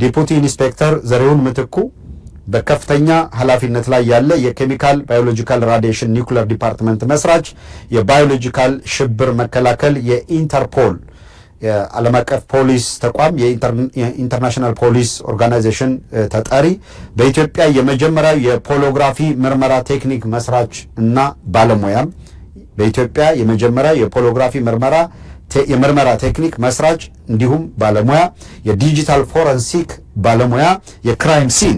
ዲፑቲ ኢንስፔክተር ዘሪሁን ምትኩ በከፍተኛ ኃላፊነት ላይ ያለ የኬሚካል ባዮሎጂካል ራዲዬሽን ኒውክሌር ዲፓርትመንት መስራች፣ የባዮሎጂካል ሽብር መከላከል የኢንተርፖል የዓለም አቀፍ ፖሊስ ተቋም የኢንተርናሽናል ፖሊስ ኦርጋናይዜሽን ተጠሪ፣ በኢትዮጵያ የመጀመሪያው የፖሎግራፊ ምርመራ ቴክኒክ መስራች እና ባለሙያም በኢትዮጵያ የመጀመሪያው የፖሎግራፊ የምርመራ ቴክኒክ መስራች እንዲሁም ባለሙያ፣ የዲጂታል ፎረንሲክ ባለሙያ፣ የክራይም ሲን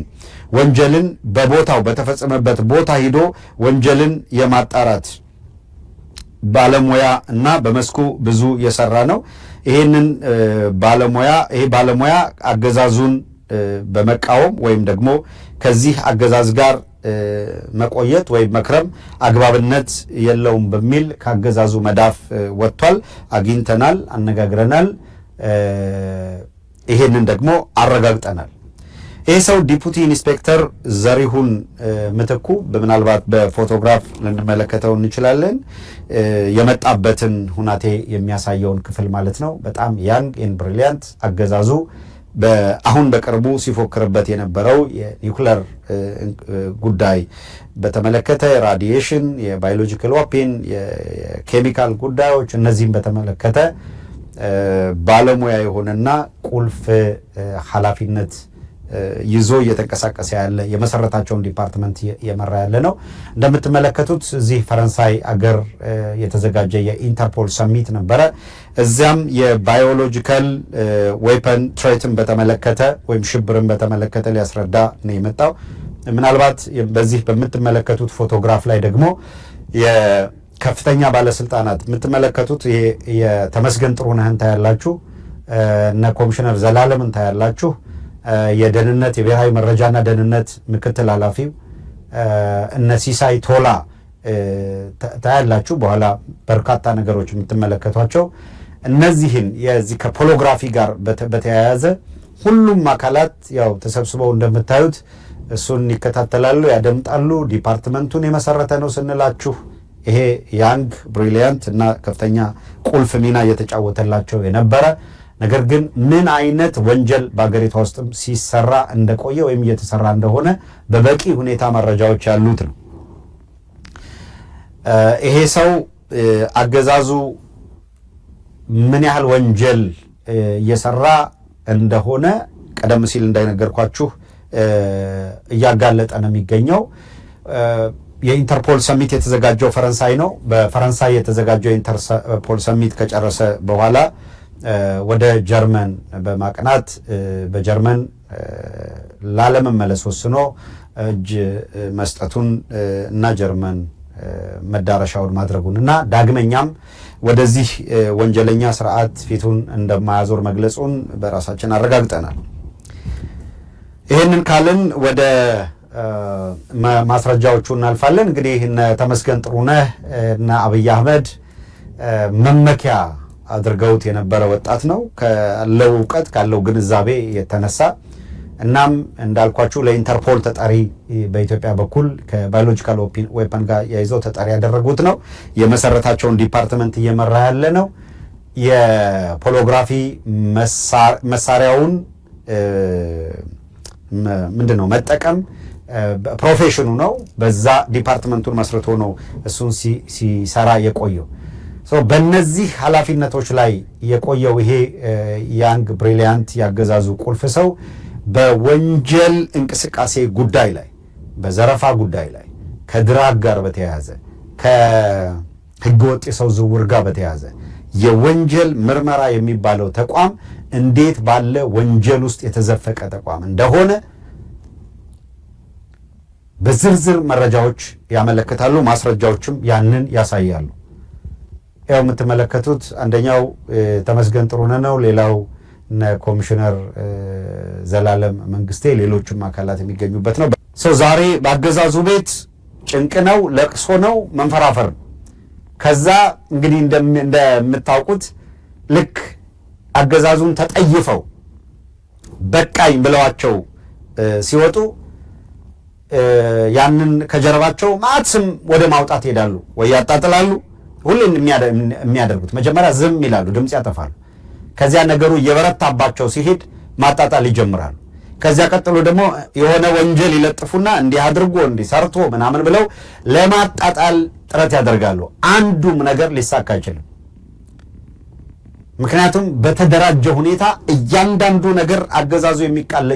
ወንጀልን በቦታው በተፈጸመበት ቦታ ሂዶ ወንጀልን የማጣራት ባለሙያ እና በመስኩ ብዙ የሰራ ነው። ይሄንን ባለሙያ አገዛዙን በመቃወም ወይም ደግሞ ከዚህ አገዛዝ ጋር መቆየት ወይም መክረም አግባብነት የለውም በሚል ከአገዛዙ መዳፍ ወጥቷል። አግኝተናል፣ አነጋግረናል፣ ይሄንን ደግሞ አረጋግጠናል። ይህ ሰው ዲፑቲ ኢንስፔክተር ዘሪሁን ምትኩ ምናልባት በፎቶግራፍ ልንመለከተው እንችላለን። የመጣበትን ሁናቴ የሚያሳየውን ክፍል ማለት ነው። በጣም ያንግ ኤንድ ብሪሊያንት አገዛዙ አሁን በቅርቡ ሲፎክርበት የነበረው የኒውክሌር ጉዳይ በተመለከተ ራዲዬሽን፣ የባዮሎጂካል ዌፐን፣ የኬሚካል ጉዳዮች እነዚህም በተመለከተ ባለሙያ የሆነና ቁልፍ ኃላፊነት ይዞ እየተንቀሳቀሰ ያለ የመሰረታቸውን ዲፓርትመንት የመራ ያለ ነው። እንደምትመለከቱት እዚህ ፈረንሳይ አገር የተዘጋጀ የኢንተርፖል ሰሚት ነበረ። እዚያም የባዮሎጂካል ዌፐን ትሬትን በተመለከተ ወይም ሽብርን በተመለከተ ሊያስረዳ ነው የመጣው። ምናልባት በዚህ በምትመለከቱት ፎቶግራፍ ላይ ደግሞ የከፍተኛ ባለስልጣናት የምትመለከቱት የተመስገን ጥሩነህን ታያላችሁ፣ እነ ኮሚሽነር ዘላለምን ታያላችሁ፣ የደህንነት የብሔራዊ መረጃና ደህንነት ምክትል ኃላፊው እነ ሲሳይ ቶላ ታያላችሁ። በኋላ በርካታ ነገሮች የምትመለከቷቸው እነዚህን የዚህ ከፖሎግራፊ ጋር በተያያዘ ሁሉም አካላት ያው ተሰብስበው እንደምታዩት እሱን ይከታተላሉ፣ ያደምጣሉ። ዲፓርትመንቱን የመሰረተ ነው ስንላችሁ ይሄ ያንግ ብሪሊያንት እና ከፍተኛ ቁልፍ ሚና እየተጫወተላቸው የነበረ ነገር ግን ምን አይነት ወንጀል በአገሪቷ ውስጥም ሲሰራ እንደቆየ ወይም እየተሰራ እንደሆነ በበቂ ሁኔታ መረጃዎች ያሉት ነው። ይሄ ሰው አገዛዙ ምን ያህል ወንጀል እየሰራ እንደሆነ ቀደም ሲል እንዳይነገርኳችሁ እያጋለጠ ነው የሚገኘው። የኢንተርፖል ሰሚት የተዘጋጀው ፈረንሳይ ነው። በፈረንሳይ የተዘጋጀው ኢንተርፖል ሰሚት ከጨረሰ በኋላ ወደ ጀርመን በማቅናት በጀርመን ላለመመለስ ወስኖ እጅ መስጠቱን እና ጀርመን መዳረሻውን ማድረጉን እና ዳግመኛም ወደዚህ ወንጀለኛ ስርዓት ፊቱን እንደማያዞር መግለጹን በራሳችን አረጋግጠናል። ይህንን ካልን ወደ ማስረጃዎቹ እናልፋለን። እንግዲህ እነ ተመስገን ጥሩነህ እና አብይ አህመድ መመኪያ አድርገውት የነበረ ወጣት ነው ካለው እውቀት ካለው ግንዛቤ የተነሳ። እናም እንዳልኳችሁ ለኢንተርፖል ተጠሪ በኢትዮጵያ በኩል ከባዮሎጂካል ዌፐን ጋር ያይዘው ተጠሪ ያደረጉት ነው። የመሰረታቸውን ዲፓርትመንት እየመራ ያለ ነው። የፖሎግራፊ መሳሪያውን ምንድነው መጠቀም ፕሮፌሽኑ ነው። በዛ ዲፓርትመንቱን መስርቶ ነው እሱን ሲሰራ የቆየው። በእነዚህ ኃላፊነቶች ላይ የቆየው ይሄ ያንግ ብሪሊያንት ያገዛዙ ቁልፍ ሰው በወንጀል እንቅስቃሴ ጉዳይ ላይ፣ በዘረፋ ጉዳይ ላይ፣ ከድራግ ጋር በተያያዘ ከህገወጥ የሰው ዝውውር ጋር በተያያዘ የወንጀል ምርመራ የሚባለው ተቋም እንዴት ባለ ወንጀል ውስጥ የተዘፈቀ ተቋም እንደሆነ በዝርዝር መረጃዎች ያመለክታሉ። ማስረጃዎችም ያንን ያሳያሉ። ያው የምትመለከቱት አንደኛው ተመስገን ጥሩነህ ነው። ሌላው ኮሚሽነር ዘላለም መንግስቴ፣ ሌሎችም አካላት የሚገኙበት ነው። ዛሬ በአገዛዙ ቤት ጭንቅ ነው፣ ለቅሶ ነው፣ መንፈራፈር ነው። ከዛ እንግዲህ እንደምታውቁት ልክ አገዛዙን ተጠይፈው በቃኝ ብለዋቸው ሲወጡ ያንን ከጀርባቸው ማዕት ስም ወደ ማውጣት ይሄዳሉ ወይ ያጣጥላሉ። ሁሌም የሚያደርጉት መጀመሪያ ዝም ይላሉ፣ ድምጽ ያጠፋሉ። ከዚያ ነገሩ እየበረታባቸው ሲሄድ ማጣጣል ይጀምራሉ። ከዚያ ቀጥሎ ደግሞ የሆነ ወንጀል ይለጥፉና እንዲህ አድርጎ እንዲህ ሰርቶ ምናምን ብለው ለማጣጣል ጥረት ያደርጋሉ። አንዱም ነገር ሊሳካ አይችልም። ምክንያቱም በተደራጀ ሁኔታ እያንዳንዱ ነገር አገዛዙ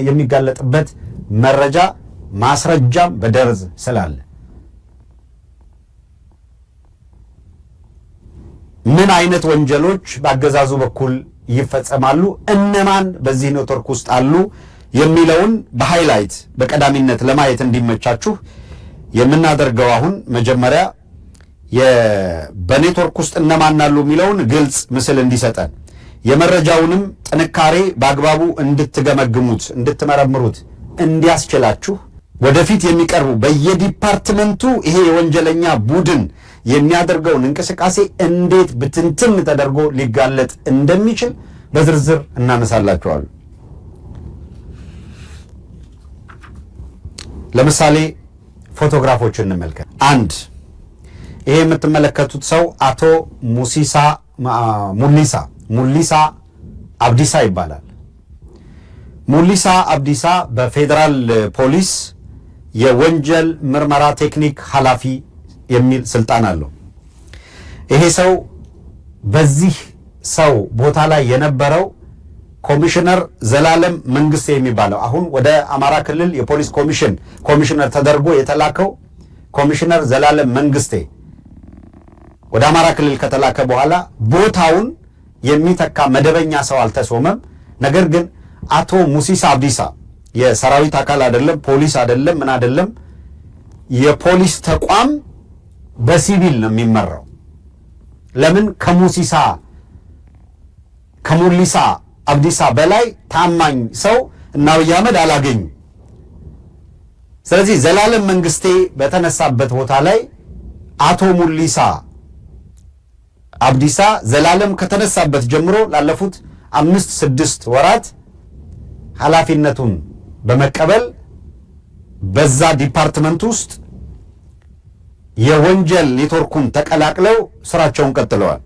የሚጋለጥበት መረጃ ማስረጃም በደርዝ ስላለ ምን አይነት ወንጀሎች በአገዛዙ በኩል ይፈጸማሉ፣ እነማን በዚህ ኔትወርክ ውስጥ አሉ የሚለውን በሃይላይት በቀዳሚነት ለማየት እንዲመቻችሁ የምናደርገው አሁን መጀመሪያ በኔትወርክ ውስጥ እነማን አሉ የሚለውን ግልጽ ምስል እንዲሰጠን የመረጃውንም ጥንካሬ በአግባቡ እንድትገመግሙት እንድትመረምሩት እንዲያስችላችሁ ወደፊት የሚቀርቡ በየዲፓርትመንቱ ይሄ የወንጀለኛ ቡድን የሚያደርገውን እንቅስቃሴ እንዴት ብትንትን ተደርጎ ሊጋለጥ እንደሚችል በዝርዝር እናነሳላችኋለን። ለምሳሌ ፎቶግራፎችን እንመልከት። አንድ ይሄ የምትመለከቱት ሰው አቶ ሙሊሳ አብዲሳ ይባላል። ሙሊሳ አብዲሳ በፌዴራል ፖሊስ የወንጀል ምርመራ ቴክኒክ ኃላፊ የሚል ስልጣን አለው። ይሄ ሰው በዚህ ሰው ቦታ ላይ የነበረው ኮሚሽነር ዘላለም መንግስቴ የሚባለው አሁን ወደ አማራ ክልል የፖሊስ ኮሚሽነር ተደርጎ የተላከው ኮሚሽነር ዘላለም መንግስቴ ወደ አማራ ክልል ከተላከ በኋላ ቦታውን የሚተካ መደበኛ ሰው አልተሾመም። ነገር ግን አቶ ሙሲሳ አብዲሳ የሰራዊት አካል አይደለም፣ ፖሊስ አይደለም፣ ምን አይደለም፣ የፖሊስ ተቋም በሲቪል ነው የሚመራው። ለምን ከሙሊሳ አብዲሳ በላይ ታማኝ ሰው እና አብይ አህመድ አላገኙ። ስለዚህ ዘላለም መንግስቴ በተነሳበት ቦታ ላይ አቶ ሙሊሳ አብዲሳ ዘላለም ከተነሳበት ጀምሮ ላለፉት 5-6 ወራት ኃላፊነቱን በመቀበል በዛ ዲፓርትመንት ውስጥ የወንጀል ኔትወርኩን ተቀላቅለው ስራቸውን ቀጥለዋል።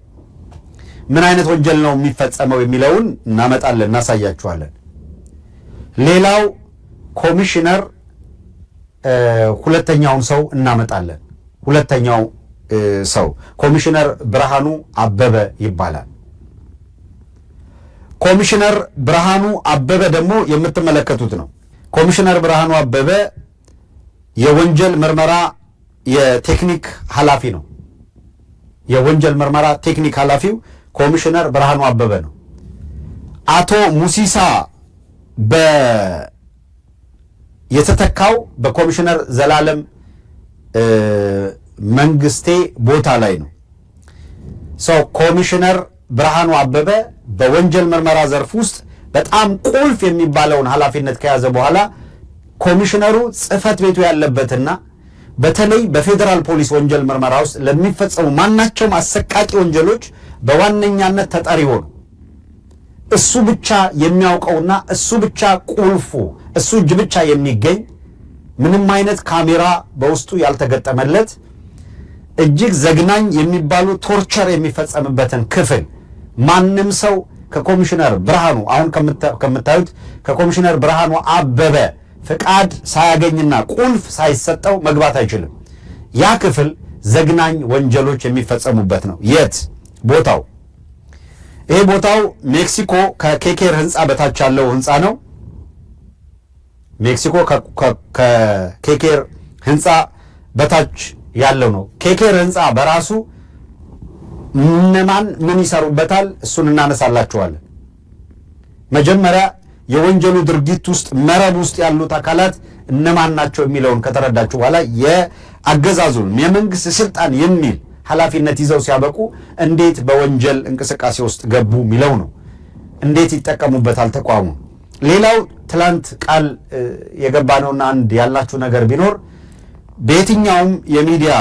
ምን አይነት ወንጀል ነው የሚፈጸመው የሚለውን እናመጣለን፣ እናሳያችኋለን። ሌላው ኮሚሽነር ሁለተኛውን ሰው እናመጣለን። ሁለተኛው ሰው ኮሚሽነር ብርሃኑ አበበ ይባላል። ኮሚሽነር ብርሃኑ አበበ ደግሞ የምትመለከቱት ነው። ኮሚሽነር ብርሃኑ አበበ የወንጀል ምርመራ የቴክኒክ ኃላፊ ነው። የወንጀል ምርመራ ቴክኒክ ኃላፊው ኮሚሽነር ብርሃኑ አበበ ነው። አቶ ሙሲሳ የተተካው በኮሚሽነር ዘላለም መንግስቴ ቦታ ላይ ነው። ኮሚሽነር ብርሃኑ አበበ በወንጀል ምርመራ ዘርፍ ውስጥ በጣም ቁልፍ የሚባለውን ኃላፊነት ከያዘ በኋላ ኮሚሽነሩ ጽህፈት ቤቱ ያለበትና በተለይ በፌዴራል ፖሊስ ወንጀል ምርመራ ውስጥ ለሚፈጸሙ ማናቸውም አሰቃቂ ወንጀሎች በዋነኛነት ተጠሪ ሆኖ እሱ ብቻ የሚያውቀውና እሱ ብቻ ቁልፉ እሱ እጅ ብቻ የሚገኝ ምንም አይነት ካሜራ በውስጡ ያልተገጠመለት እጅግ ዘግናኝ የሚባሉ ቶርቸር የሚፈጸምበትን ክፍል ማንም ሰው ከኮሚሽነር ብርሃኑ አሁን ከምታዩት ከኮሚሽነር ብርሃኑ አበበ ፍቃድ ሳያገኝና ቁልፍ ሳይሰጠው መግባት አይችልም። ያ ክፍል ዘግናኝ ወንጀሎች የሚፈጸሙበት ነው። የት ቦታው? ይሄ ቦታው ሜክሲኮ ከኬኬር ህንፃ በታች ያለው ህንፃ ነው። ሜክሲኮ ከኬኬር ህንፃ በታች ያለው ነው። ኬኬር ህንፃ በራሱ እነማን ምን ይሰሩበታል እሱን እናነሳላችኋለን። መጀመሪያ የወንጀሉ ድርጊት ውስጥ መረብ ውስጥ ያሉት አካላት እነማን ናቸው የሚለውን ከተረዳችሁ በኋላ የአገዛዙን የመንግስት ስልጣን የሚል ኃላፊነት ይዘው ሲያበቁ እንዴት በወንጀል እንቅስቃሴ ውስጥ ገቡ የሚለው ነው። እንዴት ይጠቀሙበታል ተቋሙ። ሌላው ትላንት ቃል የገባነውና አንድ ያላችሁ ነገር ቢኖር በየትኛውም የሚዲያ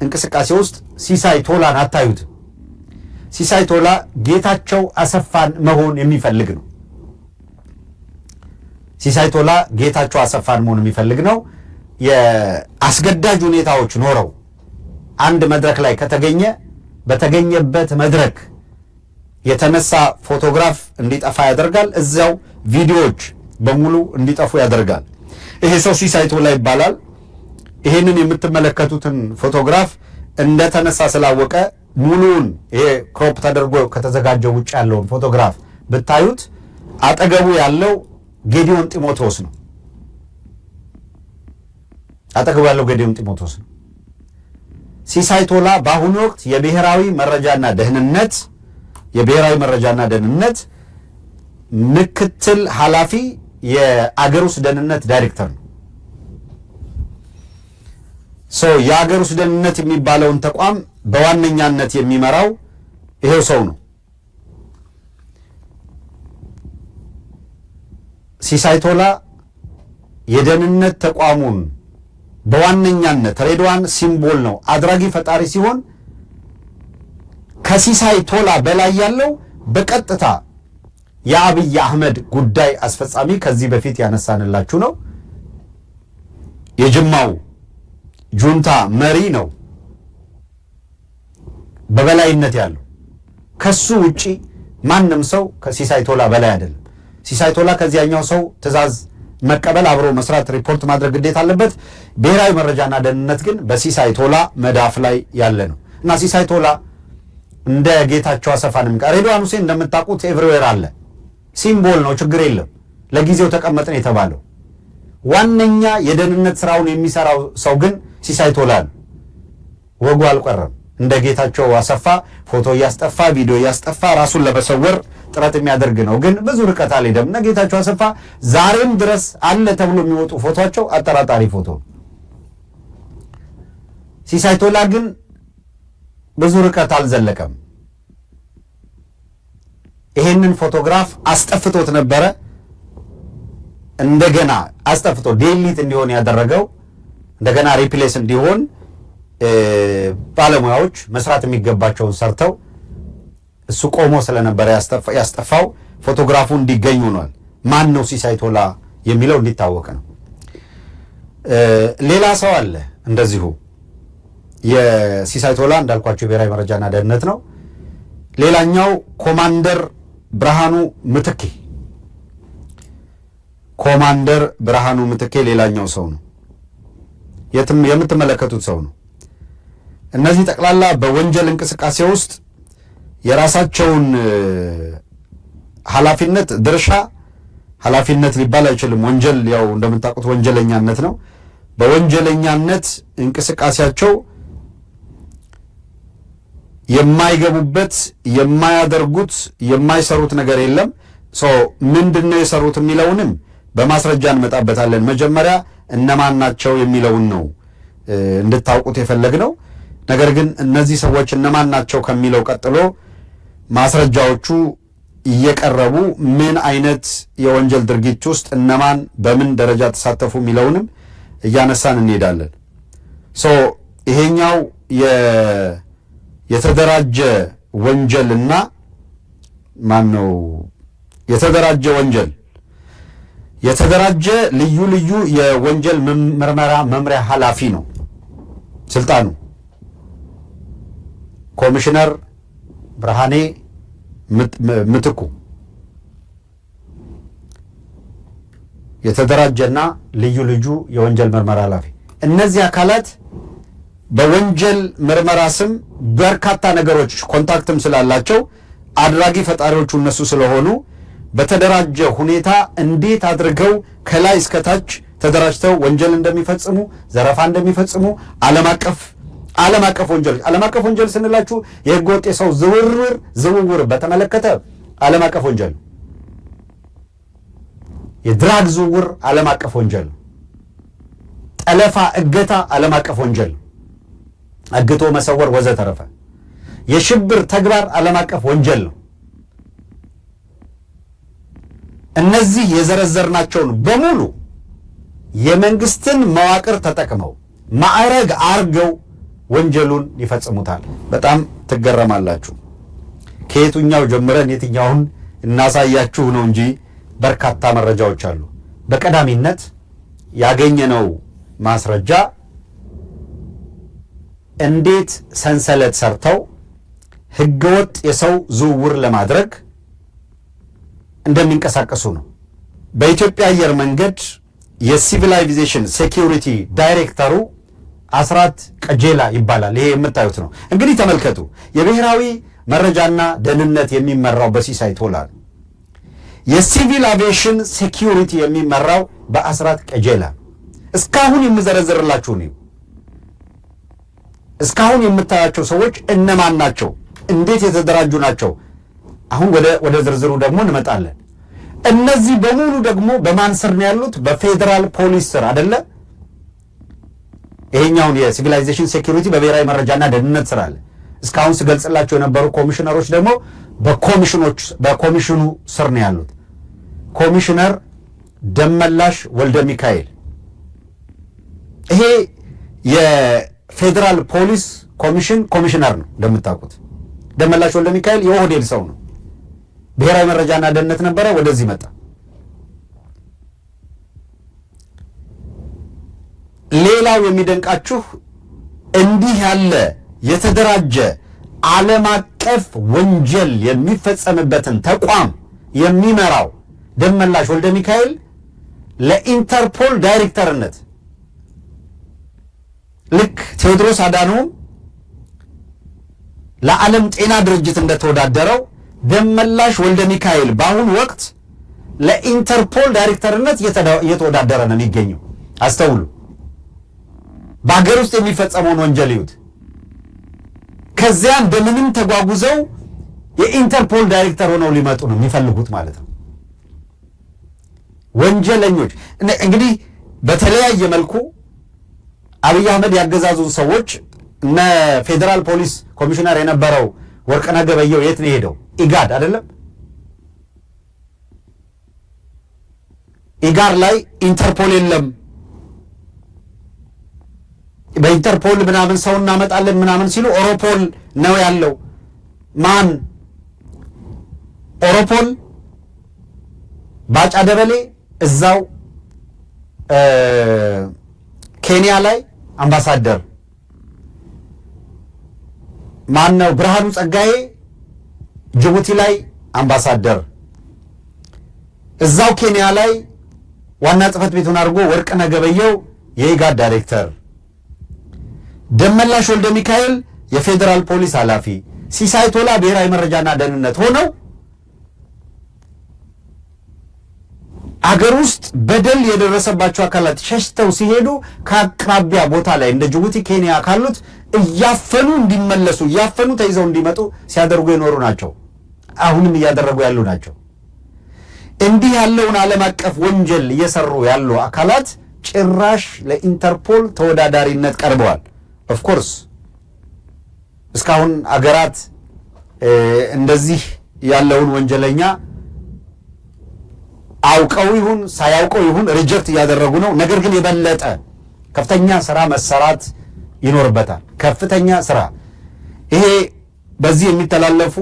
እንቅስቃሴ ውስጥ ሲሳይ ቶላን አታዩትም። ሲሳይ ቶላ ጌታቸው አሰፋን መሆን የሚፈልግ ነው። ሲሳይ ቶላ ጌታቸው አሰፋን መሆን የሚፈልግ ነው። የአስገዳጅ ሁኔታዎች ኖረው አንድ መድረክ ላይ ከተገኘ በተገኘበት መድረክ የተነሳ ፎቶግራፍ እንዲጠፋ ያደርጋል። እዚያው ቪዲዮዎች በሙሉ እንዲጠፉ ያደርጋል። ይሄ ሰው ሲሳይ ቶላ ይባላል። ይሄንን የምትመለከቱትን ፎቶግራፍ እንደተነሳ ስላወቀ ሙሉውን ይሄ ክሮፕ ተደርጎ ከተዘጋጀው ውጭ ያለውን ፎቶግራፍ ብታዩት አጠገቡ ያለው ጌዲዮን ጢሞቴዎስ ነው። አጠገቡ ያለው ጌዲዮን ጢሞቴዎስ ነው። ሲሳይ ቶላ በአሁኑ ወቅት የብሔራዊ መረጃና ደህንነት ምክትል ኃላፊ የአገር ውስጥ ደህንነት ዳይሬክተር ነው። የአገር ውስጥ ደህንነት የሚባለውን ተቋም በዋነኛነት የሚመራው ይሄው ሰው ነው። ሲሳይ ቶላ የደህንነት ተቋሙን በዋነኛነት ሬድዋን ሲምቦል ነው አድራጊ ፈጣሪ ሲሆን ከሲሳይ ቶላ በላይ ያለው በቀጥታ የአብይ አህመድ ጉዳይ አስፈጻሚ ከዚህ በፊት ያነሳንላችሁ ነው። የጅማው ጁንታ መሪ ነው በበላይነት ያለው። ከሱ ውጪ ማንም ሰው ከሲሳይ ቶላ በላይ አይደለም። ሲሳይ ቶላ ከዚያኛው ሰው ትዕዛዝ መቀበል፣ አብሮ መስራት፣ ሪፖርት ማድረግ ግዴታ አለበት። ብሔራዊ መረጃና ደህንነት ግን በሲሳይ ቶላ መዳፍ ላይ ያለ ነው እና ሲሳይ ቶላ እንደ ጌታቸው አሰፋንም ሬድዋን ሁሴን እንደምታውቁት ኤቭሪዌር አለ። ሲምቦል ነው፣ ችግር የለም። ለጊዜው ተቀመጥን የተባለው ዋነኛ የደህንነት ስራውን የሚሰራው ሰው ግን ሲሳይ ቶላ ነው። ወጉ አልቀረም። እንደ ጌታቸው አሰፋ ፎቶ እያስጠፋ ቪዲዮ እያስጠፋ ራሱን ለመሰወር ጥረት የሚያደርግ ነው። ግን ብዙ ርቀት አልሄደም። እነ ጌታቸው አሰፋ ዛሬም ድረስ አለ ተብሎ የሚወጡ ፎቶቸው አጠራጣሪ ፎቶ። ሲሳይ ቶላ ግን ብዙ ርቀት አልዘለቀም። ይሄንን ፎቶግራፍ አስጠፍቶት ነበረ። እንደገና አስጠፍቶ ዴሊት እንዲሆን ያደረገው እንደገና ሪፕሌስ እንዲሆን ባለሙያዎች መስራት የሚገባቸውን ሰርተው እሱ ቆሞ ስለነበረ ያስጠፋው ፎቶግራፉ እንዲገኝ ሆኗል። ማን ነው ሲሳይ ቶላ የሚለው እንዲታወቅ ነው። ሌላ ሰው አለ እንደዚሁ የሲሳይ ቶላ እንዳልኳቸው የብሔራዊ መረጃና ደህንነት ነው። ሌላኛው ኮማንደር ብርሃኑ ምትኬ ሌላኛው ሰው ነው። የምትመለከቱት ሰው ነው። እነዚህ ጠቅላላ በወንጀል እንቅስቃሴ ውስጥ የራሳቸውን ኃላፊነት ሊባል አይችልም። ወንጀል ያው እንደምታውቁት ወንጀለኛነት ነው። በወንጀለኛነት እንቅስቃሴያቸው የማይገቡበት የማያደርጉት የማይሰሩት ነገር የለም። ምንድነው የሰሩት የሚለውንም በማስረጃ እንመጣበታለን። መጀመሪያ እነማን ናቸው የሚለውን ነው እንድታውቁት የፈለግነው። ነገር ግን እነዚህ ሰዎች እነማን ናቸው ከሚለው ቀጥሎ ማስረጃዎቹ እየቀረቡ ምን አይነት የወንጀል ድርጊት ውስጥ እነማን በምን ደረጃ ተሳተፉ የሚለውንም እያነሳን እንሄዳለን። ይሄኛው የተደራጀ ወንጀልና የተደራጀ ልዩ የወንጀል ምርመራ መምሪያ ኃላፊ ነው ስልጣኑ። ኮሚሽነር ብርሃኔ ምትኩ የተደራጀና ልዩ የወንጀል ምርመራ ኃላፊ። እነዚህ አካላት በወንጀል ምርመራ ስም በርካታ ነገሮች ኮንታክትም ስላላቸው አድራጊ ፈጣሪዎቹ እነሱ ስለሆኑ በተደራጀ ሁኔታ እንዴት አድርገው ከላይ እስከ ታች ተደራጅተው ወንጀል እንደሚፈጽሙ፣ ዘረፋ እንደሚፈጽሙ ዓለም አቀፍ ወንጀል ስንላችሁ የህገ ወጥ የሰው ዝውውር በተመለከተ ዓለም አቀፍ ወንጀል፣ የድራግ ዝውውር ዓለም አቀፍ ወንጀል፣ ጠለፋ፣ እገታ ዓለም አቀፍ ወንጀል፣ አግቶ መሰወር ወዘተረፈ። የሽብር ተግባር ዓለም አቀፍ ወንጀል ነው። እነዚህ የዘረዘርናቸውን በሙሉ የመንግስትን መዋቅር ተጠቅመው ማዕረግ አርገው ወንጀሉን ይፈጽሙታል። በጣም ትገረማላችሁ። ከየቱኛው ጀምረን የትኛውን እናሳያችሁ ነው እንጂ በርካታ መረጃዎች አሉ። በቀዳሚነት ያገኘነው ማስረጃ እንዴት ሰንሰለት ሰርተው ህገወጥ የሰው ዝውውር ለማድረግ እንደሚንቀሳቀሱ ነው። በኢትዮጵያ አየር መንገድ የሲቪላይዜሽን ሴኩሪቲ ዳይሬክተሩ አስራት ቀጀላ ይባላል። ይሄ የምታዩት ነው። እንግዲህ ተመልከቱ። የብሔራዊ መረጃና ደህንነት የሚመራው በሲሳይ ቶላ ነው። የሲቪል አቪዬሽን ሴኩሪቲ የሚመራው በአስራት ቀጀላ። እስካሁን የምዘረዝርላችሁ ነው። እስካሁን የምታያቸው ሰዎች እነማን ናቸው? እንዴት የተደራጁ ናቸው? አሁን ወደ ዝርዝሩ ደግሞ እንመጣለን። እነዚህ በሙሉ ደግሞ በማን ስር ነው ያሉት? በፌዴራል ፖሊስ ስር አይደለ? ይሄኛውን የሲቪላይዜሽን ሴኩሪቲ በብሔራዊ መረጃና ደህንነት ስር አለ። እስካሁን ስገልጽላቸው የነበሩ ኮሚሽነሮች ደግሞ በኮሚሽኑ ስር ነው ያሉት። ኮሚሽነር ደመላሽ ወልደ ሚካኤል ይሄ የፌዴራል ፖሊስ ኮሚሽነር ነው። እንደምታውቁት ደመላሽ ወልደ ሚካኤል የኦህዴድ ሰው ነው። ብሔራዊ መረጃና ደህንነት ነበረ፣ ወደዚህ መጣ። ሌላው የሚደንቃችሁ እንዲህ ያለ የተደራጀ ዓለም አቀፍ ወንጀል የሚፈጸምበትን ተቋም የሚመራው ደመላሽ ወልደ ሚካኤል ለኢንተርፖል ዳይሬክተርነት ልክ ቴዎድሮስ አዳኖም ለዓለም ጤና ድርጅት እንደተወዳደረው ደመላሽ ወልደ ሚካኤል በአሁኑ ወቅት ለኢንተርፖል ዳይሬክተርነት እየተወዳደረ ነው የሚገኘው። አስተውሉ። በሀገር ውስጥ የሚፈጸመውን ወንጀል ይዩት። ከዚያ እንደምንም ተጓጉዘው የኢንተርፖል ዳይሬክተር ሆነው ሊመጡ ነው የሚፈልጉት ማለት ነው። ወንጀለኞች እንግዲህ በተለያየ መልኩ አብይ አህመድ ያገዛዙን ሰዎች እነ ፌዴራል ፖሊስ ኮሚሽነር የነበረው ወርቅነህ ገበየሁ የት ነው ሄደው? ኢጋድ አይደለም? ኢጋድ ላይ ኢንተርፖል የለም። በኢንተርፖል ምናምን ሰው እናመጣለን ምናምን ሲሉ ኦሮፖል ነው ያለው። ማን ኦሮፖል? ባጫ ደበሌ እዛው ኬንያ ላይ አምባሳደር። ማን ነው? ብርሃኑ ጸጋዬ ጅቡቲ ላይ አምባሳደር። እዛው ኬንያ ላይ ዋና ጽህፈት ቤቱን አድርጎ ወርቅነህ ገበየሁ የኢጋድ ዳይሬክተር፣ ደመላሽ ወልደ ሚካኤል የፌዴራል ፖሊስ ኃላፊ፣ ሲሳይ ቶላ ብሔራዊ መረጃና ደህንነት ሆነው አገር ውስጥ በደል የደረሰባቸው አካላት ሸሽተው ሲሄዱ ከአቅራቢያ ቦታ ላይ እንደ ጅቡቲ፣ ኬንያ ካሉት እያፈኑ እንዲመለሱ እያፈኑ ተይዘው እንዲመጡ ሲያደርጉ የኖሩ ናቸው። አሁንም እያደረጉ ያሉ ናቸው። እንዲህ ያለውን ዓለም አቀፍ ወንጀል እየሰሩ ያሉ አካላት ጭራሽ ለኢንተርፖል ተወዳዳሪነት ቀርበዋል። ኦፍ ኮርስ እስካሁን አገራት እንደዚህ ያለውን ወንጀለኛ አውቀው ይሁን ሳያውቀው ይሁን ሪጀክት እያደረጉ ነው። ነገር ግን የበለጠ ከፍተኛ ስራ መሰራት ይኖርበታል። ከፍተኛ ስራ። ይሄ በዚህ የሚተላለፉ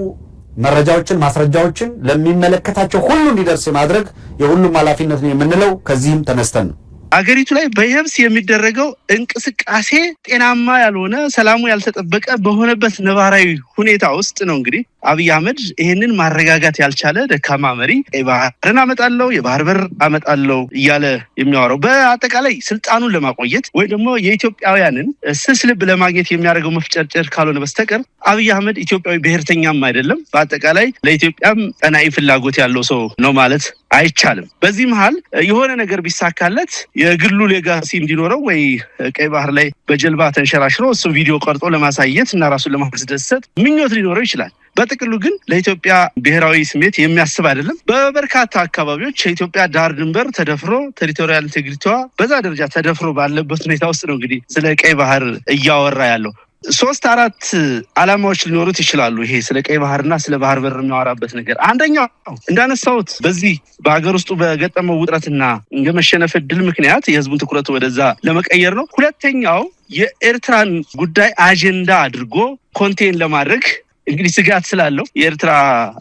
መረጃዎችን ማስረጃዎችን ለሚመለከታቸው ሁሉ እንዲደርስ ማድረግ የሁሉም ኃላፊነት ነው የምንለው ከዚህም ተነስተን ነው። አገሪቱ ላይ በየብስ የሚደረገው እንቅስቃሴ ጤናማ ያልሆነ ሰላሙ ያልተጠበቀ በሆነበት ነባራዊ ሁኔታ ውስጥ ነው እንግዲህ አብይ አህመድ ይሄንን ማረጋጋት ያልቻለ ደካማ መሪ ባህርን አመጣለው የባህር በር አመጣለው እያለ የሚያወራው በአጠቃላይ ስልጣኑን ለማቆየት ወይ ደግሞ የኢትዮጵያውያንን ስስ ልብ ለማግኘት የሚያደርገው መፍጨርጨር ካልሆነ በስተቀር አብይ አህመድ ኢትዮጵያዊ ብሔርተኛም አይደለም። በአጠቃላይ ለኢትዮጵያም ቀናኢ ፍላጎት ያለው ሰው ነው ማለት አይቻልም። በዚህ መሃል የሆነ ነገር ቢሳካለት የግሉ ሌጋሲ እንዲኖረው ወይ ቀይ ባህር ላይ በጀልባ ተንሸራሽሮ እሱ ቪዲዮ ቀርጾ ለማሳየት እና ራሱን ለማስደሰት ምኞት ሊኖረው ይችላል። በጥቅሉ ግን ለኢትዮጵያ ብሔራዊ ስሜት የሚያስብ አይደለም። በበርካታ አካባቢዎች የኢትዮጵያ ዳር ድንበር ተደፍሮ ቴሪቶሪያል ኢንቴግሪቲዋ በዛ ደረጃ ተደፍሮ ባለበት ሁኔታ ውስጥ ነው እንግዲህ ስለ ቀይ ባህር እያወራ ያለው። 3-4 ዓላማዎች ሊኖሩት ይችላሉ። ይሄ ስለ ቀይ ባህርና ስለ ባህር በር የሚያወራበት ነገር አንደኛው እንዳነሳሁት በዚህ በሀገር ውስጡ በገጠመው ውጥረትና የመሸነፍ ዕድል ምክንያት የህዝቡን ትኩረት ወደዛ ለመቀየር ነው። ሁለተኛው የኤርትራን ጉዳይ አጀንዳ አድርጎ ኮንቴን ለማድረግ እንግዲህ ስጋት ስላለው የኤርትራ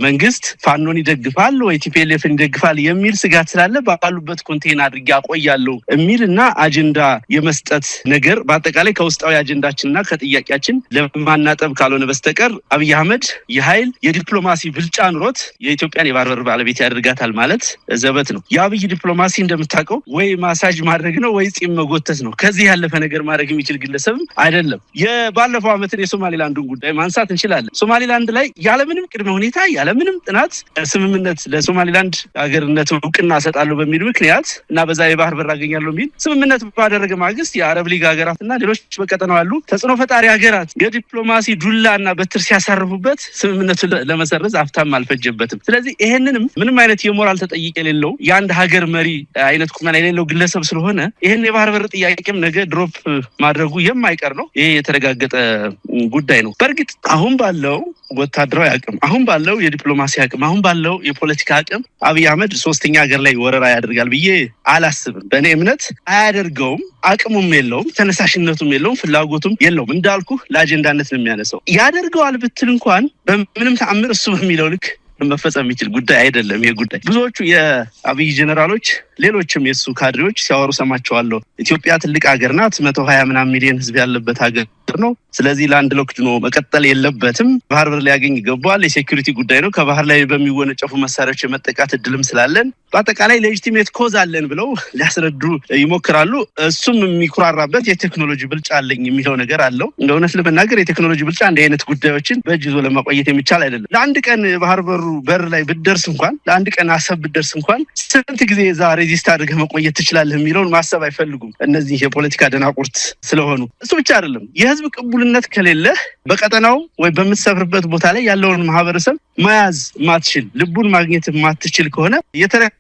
መንግስት ፋኖን ይደግፋል ወይ ቲፒኤልኤፍን ይደግፋል የሚል ስጋት ስላለ ባሉበት ኮንቴይን አድርጌ አቆያለሁ የሚልና አጀንዳ የመስጠት ነገር በአጠቃላይ ከውስጣዊ አጀንዳችንና ከጥያቄያችን ለማናጠብ ካልሆነ በስተቀር አብይ አህመድ የኃይል የዲፕሎማሲ ብልጫ ኑሮት የኢትዮጵያን የባህር በር ባለቤት ያደርጋታል ማለት ዘበት ነው። የአብይ ዲፕሎማሲ እንደምታውቀው ወይ ማሳጅ ማድረግ ነው ወይ ጺም መጎተት ነው። ከዚህ ያለፈ ነገር ማድረግ የሚችል ግለሰብም አይደለም። የባለፈው ዓመትን የሶማሊላንዱን ጉዳይ ማንሳት እንችላለን። ሶማሊላንድ ላይ ያለምንም ቅድመ ሁኔታ ያለምንም ጥናት ስምምነት ለሶማሊላንድ ሀገርነት እውቅና ሰጣለሁ በሚል ምክንያት እና በዛ የባህር በር አገኛለሁ የሚል ስምምነት ባደረገ ማግስት የአረብ ሊግ ሀገራትና ሌሎች በቀጠናው ያሉ ተጽዕኖ ፈጣሪ ሀገራት የዲፕሎማሲ ዱላና በትር ሲያሳርፉበት ስምምነቱን ለመሰረዝ አፍታም አልፈጀበትም። ስለዚህ ይሄንንም ምንም አይነት የሞራል ተጠይቅ የሌለው የአንድ ሀገር መሪ አይነት ቁመና የሌለው ግለሰብ ስለሆነ ይሄን የባህር በር ጥያቄም ነገ ድሮፕ ማድረጉ የማይቀር ነው። ይሄ የተረጋገጠ ጉዳይ ነው። በእርግጥ አሁን ባለው ወታደራዊ አቅም፣ አሁን ባለው የዲፕሎማሲ አቅም፣ አሁን ባለው የፖለቲካ አቅም አብይ አህመድ ሶስተኛ ሀገር ላይ ወረራ ያደርጋል ብዬ አላስብም። በእኔ እምነት አያደርገውም። አቅሙም የለውም፣ ተነሳሽነቱም የለውም፣ ፍላጎቱም የለውም። እንዳልኩ ለአጀንዳነት ነው የሚያነሳው። ያደርገዋል ብትል እንኳን በምንም ተአምር እሱ በሚለው ልክ መፈጸም የሚችል ጉዳይ አይደለም። ይሄ ጉዳይ ብዙዎቹ የአብይ ጀነራሎች ሌሎችም የሱ ካድሬዎች ሲያወሩ ሰማቸዋለሁ። ኢትዮጵያ ትልቅ ሀገር ናት፣ 120 ምናምን ሚሊዮን ህዝብ ያለበት ሀገር ነው። ስለዚህ ላንድ ሎክድ ነው መቀጠል የለበትም፣ ባህር በር ሊያገኝ ይገባዋል፣ የሴኩሪቲ ጉዳይ ነው፣ ከባህር ላይ በሚወነጨፉ መሳሪያዎች የመጠቃት እድልም ስላለን በአጠቃላይ ሌጂቲሜት ኮዝ አለን ብለው ሊያስረዱ ይሞክራሉ። እሱም የሚኩራራበት የቴክኖሎጂ ብልጫ አለኝ የሚለው ነገር አለው። እንደ እውነት ለመናገር የቴክኖሎጂ ብልጫ እንዲህ አይነት ጉዳዮችን በእጅ ይዞ ለማቆየት የሚቻል አይደለም። ለአንድ ቀን ባህር በሩ በር ላይ ብትደርስ እንኳን ለአንድ ቀን አሰብ ብትደርስ እንኳን ስንት ጊዜ እዛ ሬዚስት አድርገህ መቆየት ትችላለህ የሚለውን ማሰብ አይፈልጉም እነዚህ የፖለቲካ ደናቁርት ስለሆኑ። እሱ ብቻ አይደለም፣ የህዝብ ቅቡልነት ከሌለህ በቀጠናው ወይ በምትሰፍርበት ቦታ ላይ ያለውን ማህበረሰብ መያዝ ማትችል፣ ልቡን ማግኘት ማትችል ከሆነ የተረጋጋ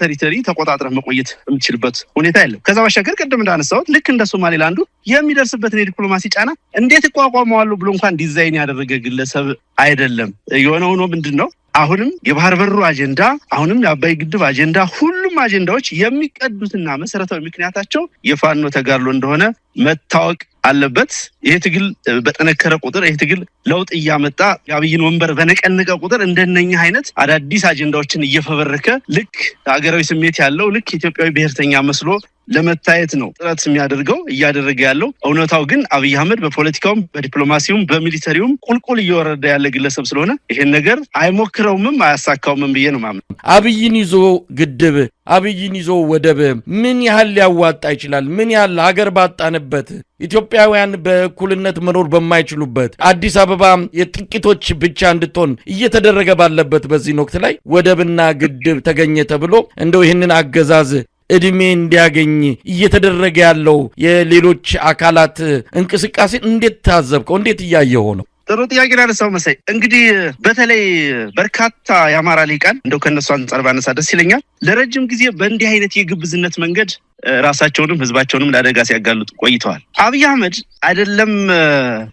ቴሪቶሪ ተቆጣጥረህ መቆየት የምትችልበት ሁኔታ የለም። ከዛ ባሻገር ቅድም እንዳነሳሁት ልክ እንደ ሶማሌላንዱ የሚደርስበትን የዲፕሎማሲ ጫና እንዴት እቋቋመዋለሁ ብሎ እንኳን ዲዛይን ያደረገ ግለሰብ አይደለም። የሆነ ሆኖ ምንድን ነው አሁንም የባህር በሩ አጀንዳ፣ አሁንም የአባይ ግድብ አጀንዳ፣ ሁሉም አጀንዳዎች የሚቀዱትና መሰረታዊ ምክንያታቸው የፋኖ ተጋድሎ እንደሆነ መታወቅ አለበት። ይሄ ትግል በጠነከረ ቁጥር፣ ይሄ ትግል ለውጥ እያመጣ የአብይን ወንበር በነቀነቀ ቁጥር እንደነኛ አይነት አዳዲስ አጀንዳዎችን እየፈበረከ ልክ ሀገራዊ ስሜት ያለው ልክ ኢትዮጵያዊ ብሔርተኛ መስሎ ለመታየት ነው ጥረት የሚያደርገው እያደረገ ያለው። እውነታው ግን አብይ አህመድ በፖለቲካውም በዲፕሎማሲውም በሚሊተሪውም ቁልቁል እየወረደ ያለ ግለሰብ ስለሆነ ይሄን ነገር አይሞክረውምም አያሳካውምም ብዬ ነው ማምነው። አብይን ይዞ ግድብ፣ አብይን ይዞ ወደብ ምን ያህል ሊያዋጣ ይችላል? ምን ያህል ሀገር ባጣንበት፣ ኢትዮጵያውያን በእኩልነት መኖር በማይችሉበት፣ አዲስ አበባ የጥቂቶች ብቻ እንድትሆን እየተደረገ ባለበት በዚህ ወቅት ላይ ወደብና ግድብ ተገኘ ተብሎ እንደው ይህንን አገዛዝ እድሜ እንዲያገኝ እየተደረገ ያለው የሌሎች አካላት እንቅስቃሴ እንዴት ታዘብከው? እንዴት እያየኸው ነው? ጥሩ ጥያቄ ያነሳው መሳይ። እንግዲህ በተለይ በርካታ የአማራ ሊቃን እንደው ከነሱ አንጻር ባነሳ ደስ ይለኛል። ለረጅም ጊዜ በእንዲህ አይነት የግብዝነት መንገድ ራሳቸውንም ህዝባቸውንም ለአደጋ ሲያጋልጡ ቆይተዋል። አብይ አህመድ አይደለም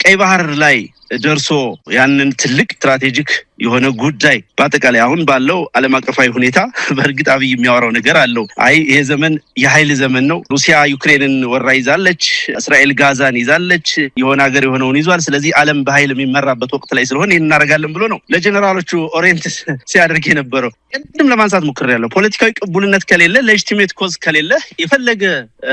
ቀይ ባህር ላይ ደርሶ ያንን ትልቅ ስትራቴጂክ የሆነ ጉዳይ በአጠቃላይ አሁን ባለው ዓለም አቀፋዊ ሁኔታ በእርግጥ አብይ የሚያወራው ነገር አለው። አይ ይሄ ዘመን የኃይል ዘመን ነው፣ ሩሲያ ዩክሬንን ወራ ይዛለች፣ እስራኤል ጋዛን ይዛለች፣ የሆነ ሀገር የሆነውን ይዟል፣ ስለዚህ ዓለም በኃይል የሚመራበት ወቅት ላይ ስለሆነ ይህን እናደርጋለን ብሎ ነው ለጀኔራሎቹ ኦሪየንት ሲያደርግ የነበረው። ቅድም ለማንሳት ሞክሬያለሁ። ፖለቲካዊ ቅቡልነት ከሌለ፣ ሌጂቲሜት ኮዝ ከሌለ የፈለገ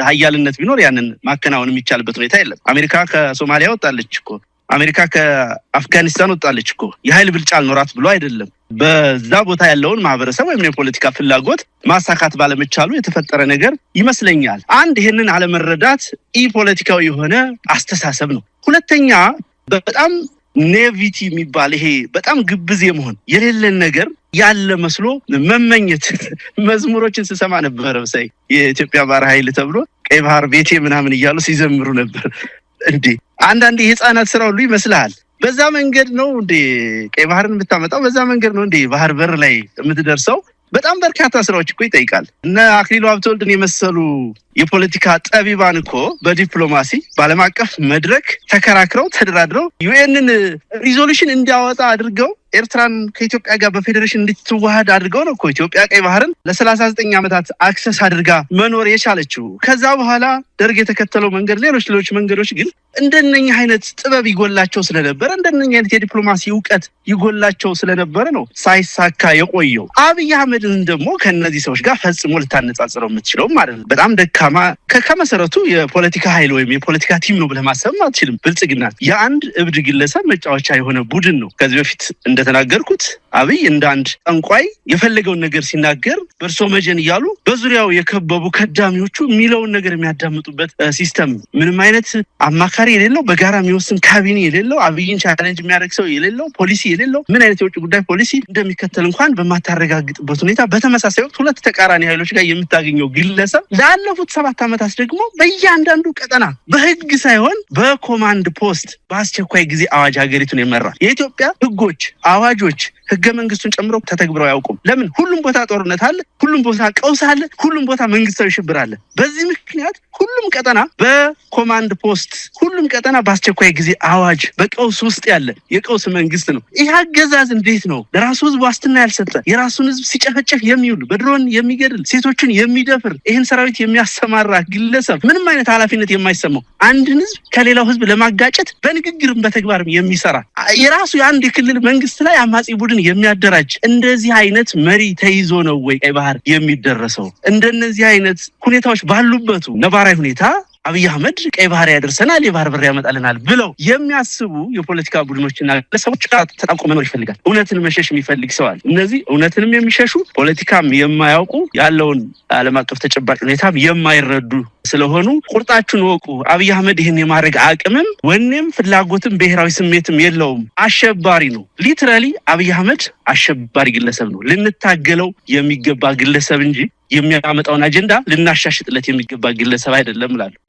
ሀያልነት ቢኖር ያንን ማከናወን የሚቻልበት ሁኔታ የለም። አሜሪካ ከሶማሊያ ወጣለች እኮ፣ አሜሪካ ከአፍጋኒስታን ወጣለች እኮ። የኃይል ብልጫ አልኖራት ብሎ አይደለም። በዛ ቦታ ያለውን ማህበረሰብ ወይም የፖለቲካ ፍላጎት ማሳካት ባለመቻሉ የተፈጠረ ነገር ይመስለኛል። አንድ ይሄንን አለመረዳት ፖለቲካዊ የሆነ አስተሳሰብ ነው። ሁለተኛ በጣም ኔቪቲ የሚባል ይሄ በጣም ግብዝ የመሆን የሌለን ነገር ያለ መስሎ መመኘት። መዝሙሮችን ስሰማ ነበር ሳይ የኢትዮጵያ ባህር ኃይል ተብሎ ቀይ ባህር ቤቴ ምናምን እያሉ ሲዘምሩ ነበር። እንዴ አንዳንዴ የህፃናት ስራ ሁሉ ይመስልሃል። በዛ መንገድ ነው እንዴ ቀይ ባህርን የምታመጣው? በዛ መንገድ ነው እንዴ ባህር በር ላይ የምትደርሰው? በጣም በርካታ ስራዎች እኮ ይጠይቃል። እነ አክሊሉ ሀብተወልድን የመሰሉ የፖለቲካ ጠቢባን እኮ በዲፕሎማሲ በዓለም አቀፍ መድረክ ተከራክረው ተደራድረው ዩኤንን ሪዞሉሽን እንዲያወጣ አድርገው ኤርትራን ከኢትዮጵያ ጋር በፌዴሬሽን እንድትዋሃድ አድርገው ነው እኮ ኢትዮጵያ ቀይ ባህርን ለ39 ዓመታት አክሰስ አድርጋ መኖር የቻለችው። ከዛ በኋላ ደርግ የተከተለው መንገድ፣ ሌሎች መንገዶች ግን እንደነኛ አይነት ጥበብ ይጎላቸው ስለነበረ እንደነኛ አይነት የዲፕሎማሲ ዕውቀት ይጎላቸው ስለነበረ ነው ሳይሳካ የቆየው። አብይ አህመድን ደግሞ ከነዚህ ሰዎች ጋር ፈጽሞ ልታነጻጽረው የምትችለው ማለት ነው። በጣም ደካማ ከመሰረቱ የፖለቲካ ኃይል ወይም የፖለቲካ ቲም ነው ብለህ ማሰብ አትችልም። ብልጽግና የአንድ እብድ ግለሰብ መጫወቻ የሆነ ቡድን ነው። ከዚህ በፊት እንደተናገርኩት አብይ እንደ አንድ ጠንቋይ የፈለገውን ነገር ሲናገር በእርሶ መጀን እያሉ በዙሪያው የከበቡ ከዳሚዎቹ የሚለውን ነገር የሚያዳምጡበት ሲስተም፣ ምንም አይነት አማካሪ የሌለው፣ በጋራ የሚወስን ካቢኔ የሌለው፣ አብይን ቻሌንጅ የሚያደርግ ሰው የሌለው፣ ፖሊሲ የሌለው፣ ምን አይነት የውጭ ጉዳይ ፖሊሲ እንደሚከተል እንኳን በማታረጋግጥበት ሁኔታ በተመሳሳይ ወቅት ሁለት ተቃራኒ ኃይሎች ጋር የምታገኘው ግለሰብ ላለፉት 7 ዓመታት ደግሞ በእያንዳንዱ ቀጠና በህግ ሳይሆን በኮማንድ ፖስት በአስቸኳይ ጊዜ አዋጅ ሀገሪቱን የመራል። የኢትዮጵያ ህጎች፣ አዋጆች ህገ መንግስቱን ጨምሮ ተተግብረው አያውቁም። ለምን? ሁሉም ቦታ ጦርነት አለ፣ ሁሉም ቦታ ቀውስ አለ፣ ሁሉም ቦታ መንግስታዊ ሽብር አለ። በዚህ ምክንያት ሁሉም ቀጠና በኮማንድ ፖስት፣ ሁሉም ቀጠና በአስቸኳይ ጊዜ አዋጅ በቀውስ ውስጥ ያለ የቀውስ መንግስት ነው። ይህ አገዛዝ እንዴት ነው ለራሱ ህዝብ ዋስትና ያልሰጠ፣ የራሱን ህዝብ ሲጨፈጨፍ የሚውል፣ በድሮን የሚገድል፣ ሴቶችን የሚደፍር ይህን ሰራዊት የሚያሰማራ ግለሰብ ምንም አይነት ኃላፊነት የማይሰማው አንድን ህዝብ ከሌላው ህዝብ ለማጋጨት በንግግርም በተግባርም የሚሰራ የራሱ የአንድ የክልል መንግስት ላይ አማጺ ቡድን የሚያደራጅ እንደዚህ አይነት መሪ ተይዞ ነው ወይ ቀይ ባህር የሚደረሰው? እንደነዚህ አይነት ሁኔታዎች ባሉበት ነባራዊ ሁኔታ አብይ አህመድ ቀይ ባህር ያደርሰናል፣ የባህር በር ያመጣልናል ብለው የሚያስቡ የፖለቲካ ቡድኖችና ግለሰቦች ተጣብቆ መኖር ይፈልጋል። እውነትን መሸሽ የሚፈልግ ሰው አለ። እነዚህ እውነትንም የሚሸሹ ፖለቲካም የማያውቁ ያለውን ዓለም አቀፍ ተጨባጭ ሁኔታም የማይረዱ ስለሆኑ ቁርጣችሁን ወቁ። አብይ አህመድ ይህን የማድረግ አቅምም ወኔም ፍላጎትም ብሔራዊ ስሜትም የለውም። አሸባሪ ነው። ሊትራሊ አብይ አህመድ አሸባሪ ግለሰብ ነው። ልንታገለው የሚገባ ግለሰብ እንጂ የሚያመጣውን አጀንዳ ልናሻሽጥለት የሚገባ ግለሰብ አይደለም እላለሁ።